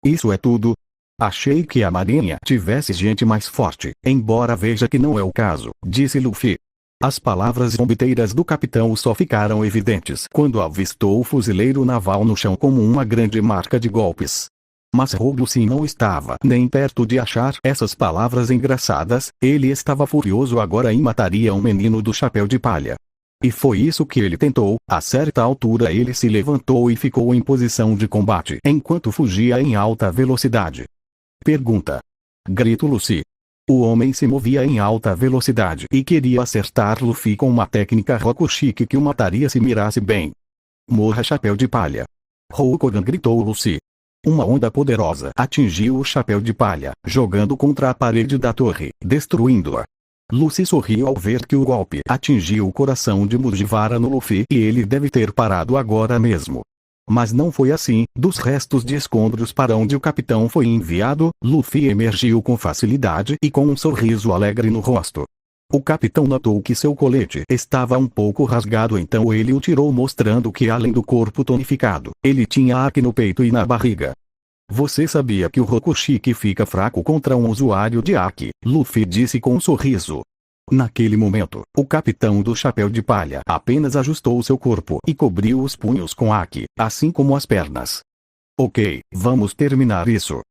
Isso é tudo? Achei que a marinha tivesse gente mais forte, embora veja que não é o caso, disse Luffy. As palavras zombiteiras do capitão só ficaram evidentes quando avistou o fuzileiro naval no chão como uma grande marca de golpes. Mas Rob Lucci não estava nem perto de achar essas palavras engraçadas, ele estava furioso agora e mataria um menino do chapéu de palha. E foi isso que ele tentou. A certa altura ele se levantou e ficou em posição de combate enquanto fugia em alta velocidade. Pergunta. Grito Luffy. O homem se movia em alta velocidade e queria acertar Luffy com uma técnica Rokushiki que o mataria se mirasse bem. Morra chapéu de palha. Roukogan gritou Luffy. Uma onda poderosa atingiu o chapéu de palha, jogando contra a parede da torre, destruindo-a. Luffy sorriu ao ver que o golpe atingiu o coração de Mugiwara no Luffy e ele deve ter parado agora mesmo. Mas não foi assim. Dos restos de escombros para onde o capitão foi enviado, Luffy emergiu com facilidade e com um sorriso alegre no rosto. O capitão notou que seu colete estava um pouco rasgado, então ele o tirou, mostrando que além do corpo tonificado, ele tinha Haki no peito e na barriga. Você sabia que o Rokushiki fica fraco contra um usuário de Haki? Luffy disse com um sorriso. Naquele momento, o capitão do chapéu de palha apenas ajustou seu corpo e cobriu os punhos com Haki, assim como as pernas. Ok, vamos terminar isso.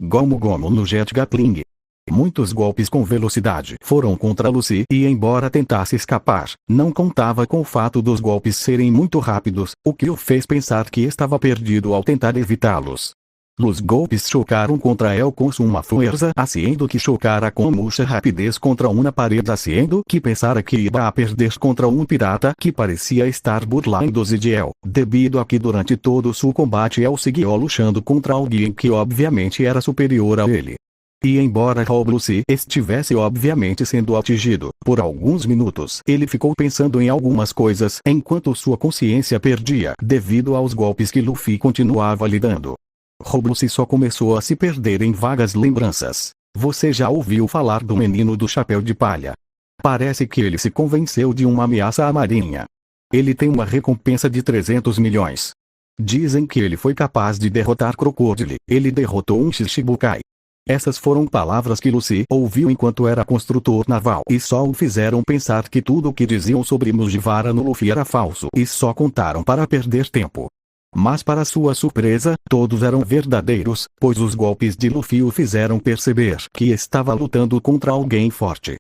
Gomu Gomu no Jet Gatling. Muitos golpes com velocidade foram contra Luffy e embora tentasse escapar, não contava com o fato dos golpes serem muito rápidos, o que o fez pensar que estava perdido ao tentar evitá-los. Os golpes chocaram contra ele com uma força haciendo que chocara com muita rapidez contra uma parede, haciendo que pensara que ia a perder contra um pirata que parecia estar burlando-se de ele, devido a que durante todo seu combate ele seguiu lutando contra alguém que obviamente era superior a ele. E embora Rob Lucci estivesse obviamente sendo atingido, por alguns minutos ele ficou pensando em algumas coisas enquanto sua consciência perdia devido aos golpes que Luffy continuava lhe dando. Rob Lucci só começou a se perder em vagas lembranças. Você já ouviu falar do menino do chapéu de palha? Parece que ele se convenceu de uma ameaça à marinha. Ele tem uma recompensa de 300 milhões. Dizem que ele foi capaz de derrotar Crocodile. Ele derrotou um Shichibukai. Essas foram palavras que Luffy ouviu enquanto era construtor naval e só o fizeram pensar que tudo o que diziam sobre Mugiwara no Luffy era falso e só contaram para perder tempo. Mas para sua surpresa, todos eram verdadeiros, pois os golpes de Luffy o fizeram perceber que estava lutando contra alguém forte.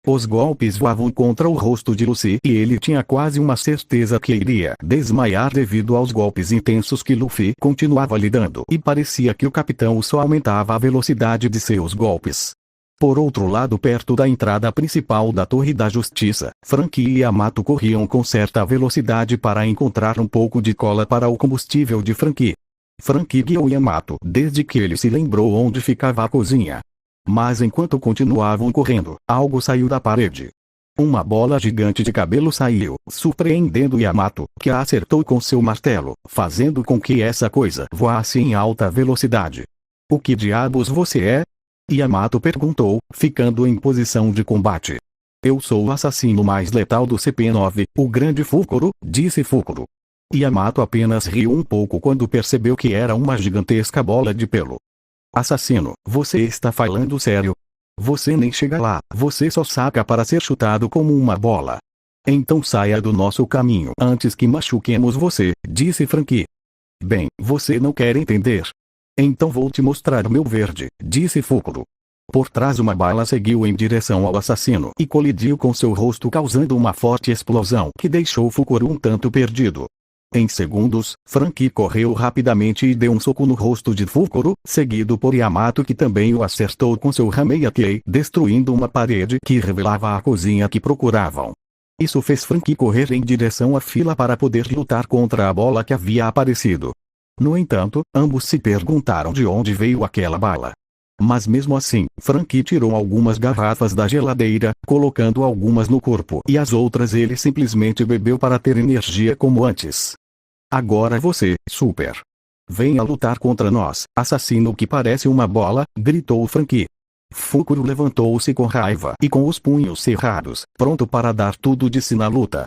Os golpes voavam contra o rosto de Luffy e ele tinha quase uma certeza que iria desmaiar devido aos golpes intensos que Luffy continuava lhe dando e parecia que o capitão só aumentava a velocidade de seus golpes. Por outro lado, perto da entrada principal da Torre da Justiça, Franky e Yamato corriam com certa velocidade para encontrar um pouco de cola para o combustível de Franky. Franky guiou Yamato desde que ele se lembrou onde ficava a cozinha. Mas enquanto continuavam correndo, algo saiu da parede. Uma bola gigante de cabelo saiu, surpreendendo Yamato, que a acertou com seu martelo, fazendo com que essa coisa voasse em alta velocidade. O que diabos você é? Yamato perguntou, ficando em posição de combate. Eu sou o assassino mais letal do CP9, o grande Fukuro, disse Fukuro. Yamato apenas riu um pouco quando percebeu que era uma gigantesca bola de pelo. Assassino, você está falando sério? Você nem chega lá, você só saca para ser chutado como uma bola. Então saia do nosso caminho antes que machuquemos você, disse Franky. Bem, você não quer entender. Então vou te mostrar o meu verde, disse Fukuro. Por trás uma bala seguiu em direção ao assassino e colidiu com seu rosto causando uma forte explosão que deixou Fukuro um tanto perdido. Em segundos, Franky correu rapidamente e deu um soco no rosto de Fukuro, seguido por Yamato que também o acertou com seu Rameya-Kei, destruindo uma parede que revelava a cozinha que procuravam. Isso fez Franky correr em direção à fila para poder lutar contra a bola que havia aparecido. No entanto, ambos se perguntaram de onde veio aquela bala. Mas mesmo assim, Franky tirou algumas garrafas da geladeira, colocando algumas no corpo e as outras ele simplesmente bebeu para ter energia como antes. Agora você, Super. Venha lutar contra nós, assassino que parece uma bola, gritou Franky. Fukuro levantou-se com raiva e com os punhos cerrados, pronto para dar tudo de si na luta.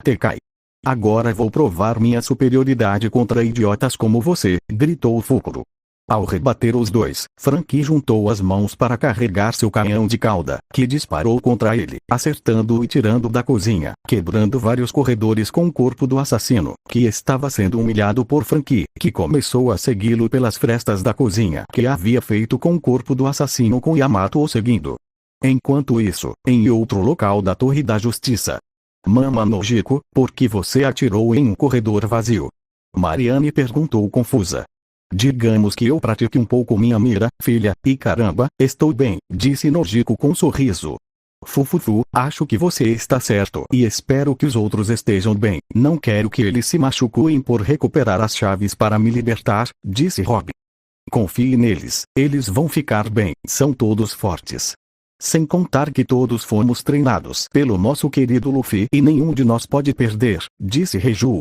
Tekai. Agora vou provar minha superioridade contra idiotas como você, gritou Fukuro. Ao rebater os dois, Franky juntou as mãos para carregar seu canhão de cauda, que disparou contra ele, acertando-o e tirando da cozinha, quebrando vários corredores com o corpo do assassino, que estava sendo humilhado por Franky, que começou a segui-lo pelas frestas da cozinha que havia feito com o corpo do assassino com Yamato o seguindo. Enquanto isso, em outro local da Torre da Justiça. Mama Nojiko, por que você atirou em um corredor vazio? Mariane perguntou confusa. Digamos que eu pratique um pouco minha mira, filha, e caramba, estou bem, disse Nojiko com um sorriso. Fufufu, acho que você está certo e espero que os outros estejam bem. Não quero que eles se machuquem por recuperar as chaves para me libertar, disse Robin. Confie neles, eles vão ficar bem, são todos fortes. Sem contar que todos fomos treinados pelo nosso querido Luffy e nenhum de nós pode perder, disse Reiju.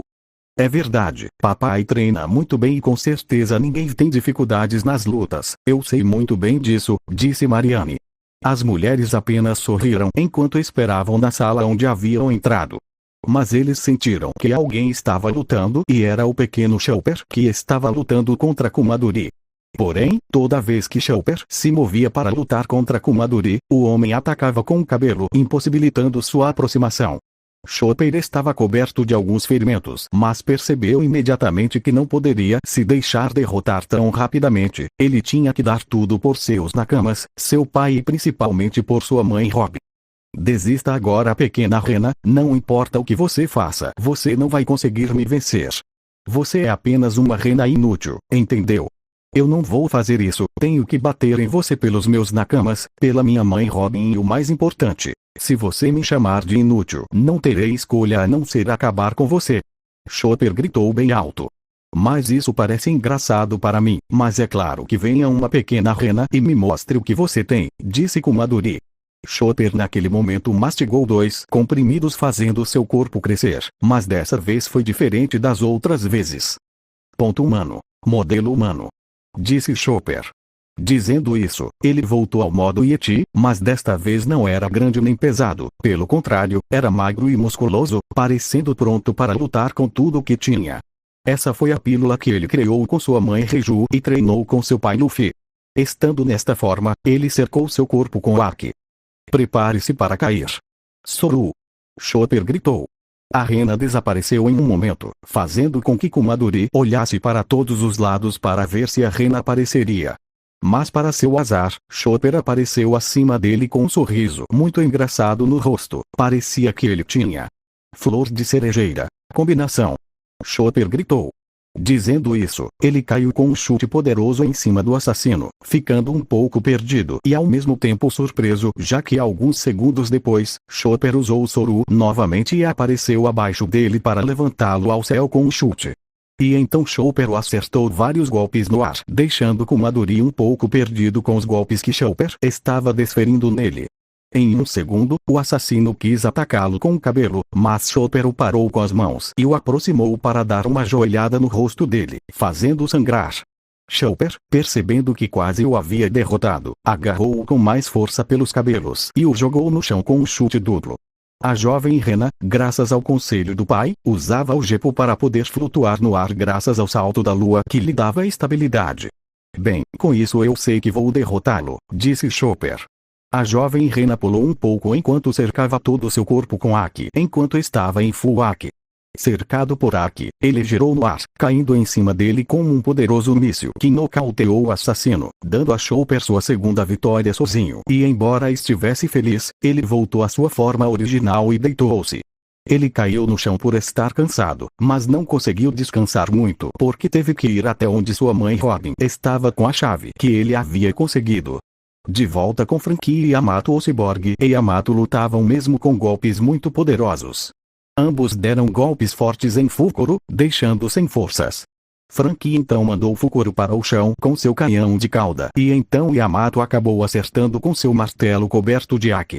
É verdade, papai treina muito bem e com certeza ninguém tem dificuldades nas lutas, eu sei muito bem disso, disse Mariane. As mulheres apenas sorriram enquanto esperavam na sala onde haviam entrado. Mas eles sentiram que alguém estava lutando e era o pequeno Chopper que estava lutando contra Kumadori. Porém, toda vez que Chopper se movia para lutar contra Kumadori, o homem atacava com o cabelo impossibilitando sua aproximação. Chopper estava coberto de alguns ferimentos, mas percebeu imediatamente que não poderia se deixar derrotar tão rapidamente. Ele tinha que dar tudo por seus nakamas, seu pai e principalmente por sua mãe Robin. Desista agora, pequena Rena, não importa o que você faça, você não vai conseguir me vencer. Você é apenas uma rena inútil, entendeu? Eu não vou fazer isso, tenho que bater em você pelos meus nakamas, pela minha mãe Robin e o mais importante. Se você me chamar de inútil, não terei escolha a não ser acabar com você. Chopper gritou bem alto. Mas isso parece engraçado para mim, mas é claro que venha uma pequena rena e me mostre o que você tem, disse Kumadori. Chopper naquele momento mastigou 2 comprimidos fazendo seu corpo crescer, mas dessa vez foi diferente das outras vezes. Ponto humano. Modelo humano. Disse Chopper. Dizendo isso, ele voltou ao modo Yeti, mas desta vez não era grande nem pesado, pelo contrário, era magro e musculoso, parecendo pronto para lutar com tudo o que tinha. Essa foi a pílula que ele criou com sua mãe Reiju e treinou com seu pai Luffy. Estando nesta forma, ele cercou seu corpo com Aki. Prepare-se para cair. Soru! Chopper gritou. A rena desapareceu em um momento, fazendo com que Kumadori olhasse para todos os lados para ver se a rena apareceria. Mas para seu azar, Chopper apareceu acima dele com um sorriso muito engraçado no rosto, parecia que ele tinha flor de cerejeira. Combinação. Chopper gritou. Dizendo isso, ele caiu com um chute poderoso em cima do assassino, ficando um pouco perdido e ao mesmo tempo surpreso, já que alguns segundos depois, Chopper usou o Soru novamente e apareceu abaixo dele para levantá-lo ao céu com um chute. E então Chopper acertou vários golpes no ar, deixando Kumadori um pouco perdido com os golpes que Chopper estava desferindo nele. Em um segundo, o assassino quis atacá-lo com o cabelo, mas Chopper o parou com as mãos e o aproximou para dar uma joelhada no rosto dele, fazendo-o sangrar. Chopper, percebendo que quase o havia derrotado, agarrou-o com mais força pelos cabelos e o jogou no chão com um chute duplo. A jovem rena, graças ao conselho do pai, usava o Gepo para poder flutuar no ar graças ao salto da lua que lhe dava estabilidade. Bem, com isso eu sei que vou derrotá-lo, disse Chopper. A jovem rena pulou um pouco enquanto cercava todo o seu corpo com Aki enquanto estava em full Aki. Cercado por Aki, ele girou no ar, caindo em cima dele como um poderoso míssil que nocauteou o assassino, dando a Chopper sua segunda vitória sozinho. E embora estivesse feliz, ele voltou à sua forma original e deitou-se. Ele caiu no chão por estar cansado, mas não conseguiu descansar muito porque teve que ir até onde sua mãe Robin estava com a chave que ele havia conseguido. De volta com Franky e Yamato, o ciborgue e Yamato lutavam mesmo com golpes muito poderosos. Ambos deram golpes fortes em Fukuro, deixando sem forças. Franky então mandou Fukuro para o chão com seu canhão de cauda e então Yamato acabou acertando com seu martelo coberto de Aki.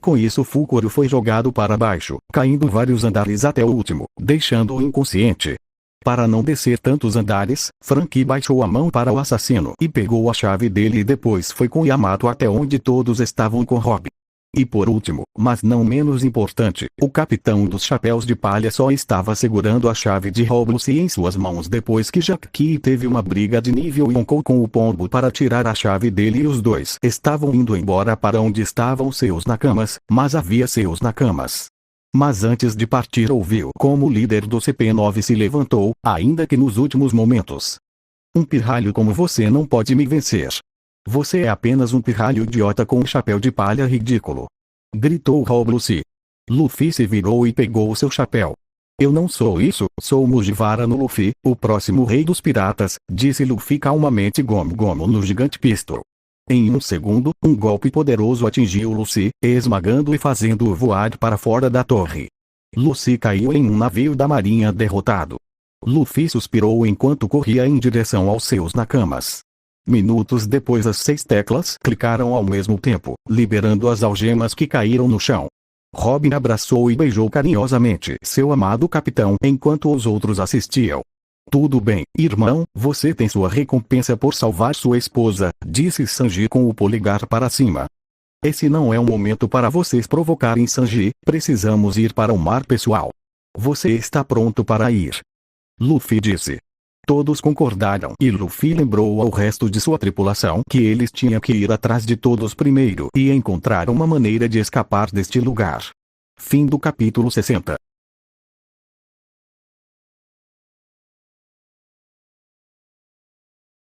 Com isso Fukuro foi jogado para baixo, caindo vários andares até o último, deixando-o inconsciente. Para não descer tantos andares, Franky baixou a mão para o assassino e pegou a chave dele e depois foi com Yamato até onde todos estavam com Robin. E por último, mas não menos importante, o capitão dos chapéus de palha só estava segurando a chave de Rob-Lucy em suas mãos depois que Jack teve uma briga de nível 1 com o pombo para tirar a chave dele e os dois estavam indo embora para onde estavam seus nakamas, mas havia seus nakamas. Mas antes de partir ouviu como o líder do CP9 se levantou, ainda que nos últimos momentos. Um pirralho como você não pode me vencer. Você é apenas um pirralho idiota com um chapéu de palha ridículo. Gritou Rob-Lucy. Luffy se virou e pegou seu chapéu. Eu não sou isso, sou Mugiwara no Luffy, o próximo rei dos piratas, disse Luffy calmamente Gomu no gigante pistol. Em um segundo, um golpe poderoso atingiu Luffy, esmagando e fazendo-o voar para fora da torre. Luffy caiu em um navio da marinha derrotado. Luffy suspirou enquanto corria em direção aos seus nakamas. Minutos depois as 6 teclas clicaram ao mesmo tempo, liberando as algemas que caíram no chão. Robin abraçou e beijou carinhosamente seu amado capitão enquanto os outros assistiam. Tudo bem, irmão, você tem sua recompensa por salvar sua esposa, disse Sanji com o polegar para cima. Esse não é um momento para vocês provocarem Sanji, precisamos ir para o mar pessoal. Você está pronto para ir? Luffy disse. Todos concordaram e Luffy lembrou ao resto de sua tripulação que eles tinham que ir atrás de todos primeiro e encontrar uma maneira de escapar deste lugar. Fim do capítulo 60.